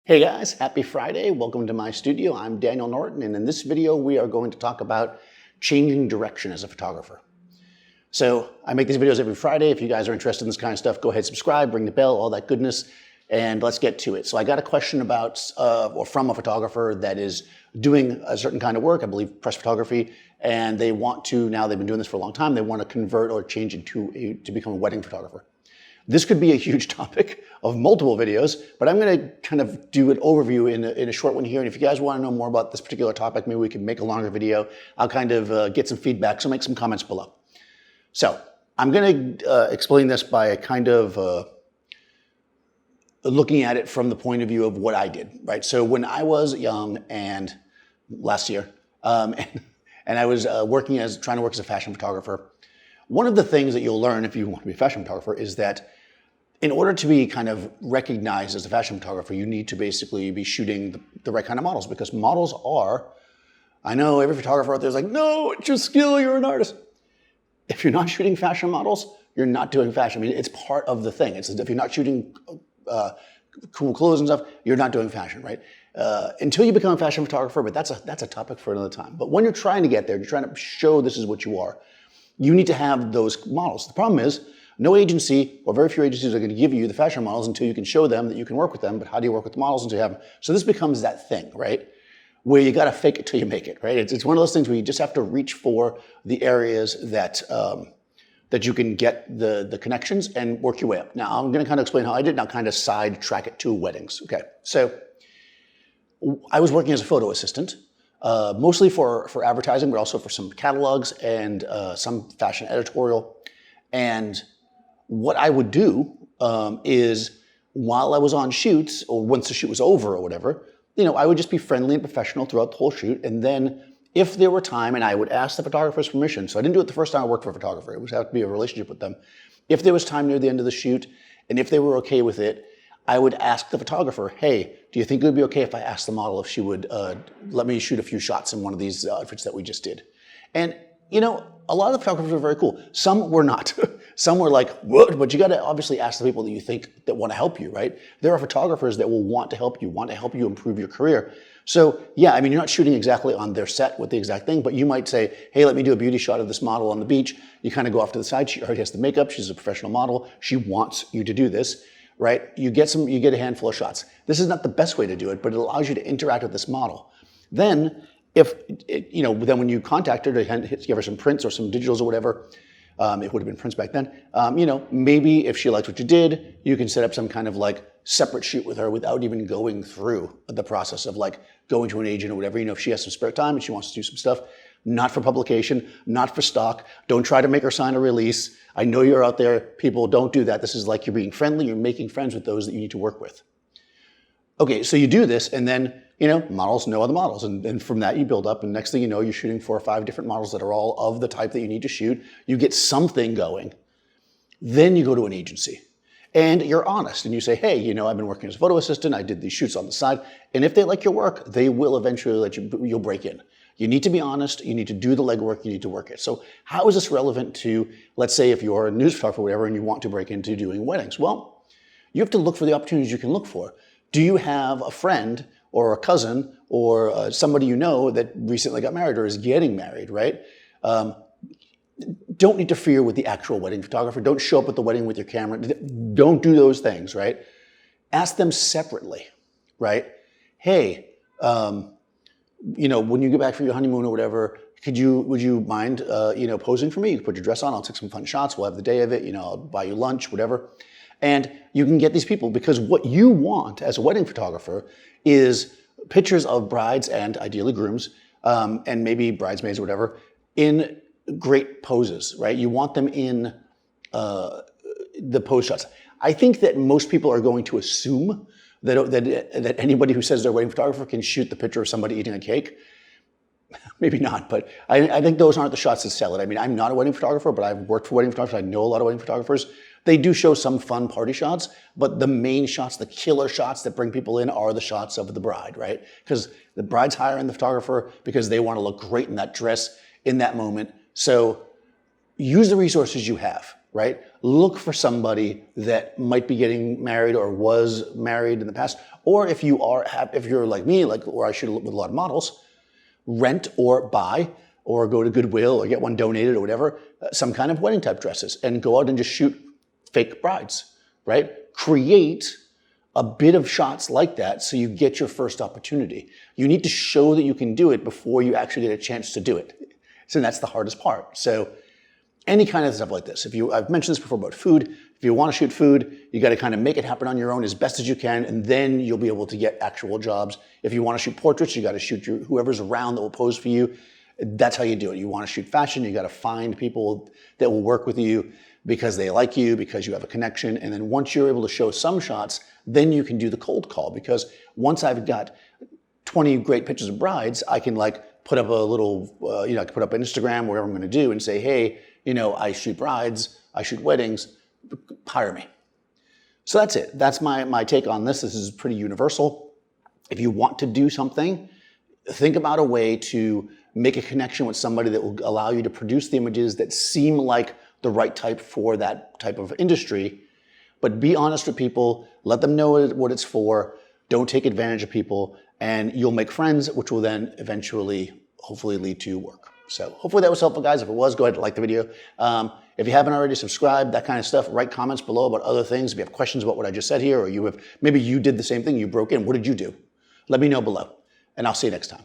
Hey guys, happy Friday. Welcome to my studio. I'm Daniel Norton, and in this video we are going to talk about changing direction as a photographer. So I make these videos every Friday. If you guys are interested in this kind of stuff, go ahead, subscribe, ring the bell, all that goodness, and let's get to it. So I got a question about, or from a photographer that is doing a certain kind of work, I believe press photography, and they want to, now they've been doing this for a long time, they want to convert or change into to become a wedding photographer. This could be a huge topic of multiple videos, but I'm going to kind of do an overview in a short one here. And if you guys want to know more about this particular topic, maybe we can make a longer video. I'll kind of get some feedback, so make some comments below. So I'm going to explain this by kind of looking at it from the point of view of what I did, right? So when I was young and last year, and I was trying to work as a fashion photographer, one of the things that you'll learn if you want to be a fashion photographer is that in order to be kind of recognized as a fashion photographer, you need to basically be shooting the right kind of models, because models are, I know every photographer out there is like, no, it's your skill, you're an artist. If you're not shooting fashion models, you're not doing fashion. I mean, it's part of the thing. It's if you're not shooting cool clothes and stuff, you're not doing fashion, right? Until you become a fashion photographer, but that's a topic for another time. But when you're trying to get there, you're trying to show this is what you are, you need to have those models. The problem is, no agency, or very few agencies, are going to give you the fashion models until you can show them that you can work with them. But how do you work with the models until you have them? So this becomes that thing, right? Where you got to fake it till you make it, right? It's one of those things where you just have to reach for the areas that that you can get the connections and work your way up. Now, I'm going to kind of explain how I did, now kind of sidetrack it to weddings. Okay, so I was working as a photo assistant, mostly for advertising, but also for some catalogs and some fashion editorial. And what I would do is, while I was on shoots, or once the shoot was over or whatever, I would just be friendly and professional throughout the whole shoot. And then if there were time, and I would ask the photographer's permission, so I didn't do it the first time I worked for a photographer, it would have to be a relationship with them. If there was time near the end of the shoot, and if they were okay with it, I would ask the photographer, hey, do you think it would be okay if I asked the model if she would let me shoot a few shots in one of these outfits that we just did? And, a lot of the photographers were very cool. Some were not. Some were like, what? But you got to obviously ask the people that you think that want to help you, right? There are photographers that will want to help you improve your career. So yeah, I mean, you're not shooting exactly on their set with the exact thing, but you might say, hey, let me do a beauty shot of this model on the beach. You kind of go off to the side. She already has the makeup. She's a professional model. She wants you to do this, right? You get a handful of shots. This is not the best way to do it, but it allows you to interact with this model. Then then when you contact her to give her some prints or some digitals or whatever, it would have been prints back then, maybe if she likes what you did, you can set up some kind of like separate shoot with her without even going through the process of like going to an agent or whatever. If she has some spare time and she wants to do some stuff, not for publication, not for stock. Don't try to make her sign a release. I know you're out there. People, don't do that. This is like you're being friendly. You're making friends with those that you need to work with. Okay, so you do this, and then, models know other models. And from that, you build up. And next thing you know, you're shooting 4 or 5 different models that are all of the type that you need to shoot. You get something going. Then you go to an agency. And you're honest. And you say, hey, I've been working as a photo assistant. I did these shoots on the side. And if they like your work, they will eventually you'll break in. You need to be honest. You need to do the legwork. You need to work it. So how is this relevant to, let's say, if you're a news photographer or whatever, and you want to break into doing weddings? Well, you have to look for the opportunities you can look for. Do you have a friend or a cousin or somebody that recently got married or is getting married, right? Don't interfere with the actual wedding photographer. Don't show up at the wedding with your camera. Don't do those things, right? Ask them separately, right? Hey, when you get back for your honeymoon or whatever, would you mind, posing for me? You can put your dress on. I'll take some fun shots. We'll have the day of it. I'll buy you lunch, whatever. And you can get these people, because what you want as a wedding photographer is pictures of brides and ideally grooms, and maybe bridesmaids or whatever, in great poses, right? You want them in the pose shots. I think that most people are going to assume that anybody who says they're a wedding photographer can shoot the picture of somebody eating a cake. Maybe not, but I think those aren't the shots that sell it. I mean, I'm not a wedding photographer, but I've worked for wedding photographers. I know a lot of wedding photographers. They do show some fun party shots, but the main shots, the killer shots that bring people in, are the shots of the bride, right? Because the bride's hiring the photographer because they want to look great in that dress in that moment. So use the resources you have. right? Look for somebody that might be getting married or was married in the past. Or if you're like me, like where I shoot with a lot of models, rent or buy or go to Goodwill or get one donated or whatever, some kind of wedding type dresses, and go out and just shoot fake brides, right? Create a bit of shots like that so you get your first opportunity. You need to show that you can do it before you actually get a chance to do it. So that's the hardest part. So any kind of stuff like this. I've mentioned this before about food. If you want to shoot food, you got to kind of make it happen on your own as best as you can, and then you'll be able to get actual jobs. If you want to shoot portraits, you got to shoot whoever's around that will pose for you. That's how you do it. You want to shoot fashion, you got to find people that will work with you because they like you, because you have a connection. And then once you're able to show some shots, then you can do the cold call. Because once I've got 20 great pictures of brides, I can like put up a little, I can put up Instagram, whatever I'm going to do, and say, hey, I shoot brides, I shoot weddings, hire me. So that's it. That's my take on this. This is pretty universal. If you want to do something, think about a way to make a connection with somebody that will allow you to produce the images that seem like the right type for that type of industry. But be honest with people, let them know what it's for, don't take advantage of people, and you'll make friends, which will then eventually, hopefully lead to work. So hopefully that was helpful, guys. If it was, go ahead and like the video. If you haven't already subscribed, that kind of stuff, write comments below about other things. If you have questions about what I just said here, or maybe you did the same thing, you broke in, what did you do? Let me know below, and I'll see you next time.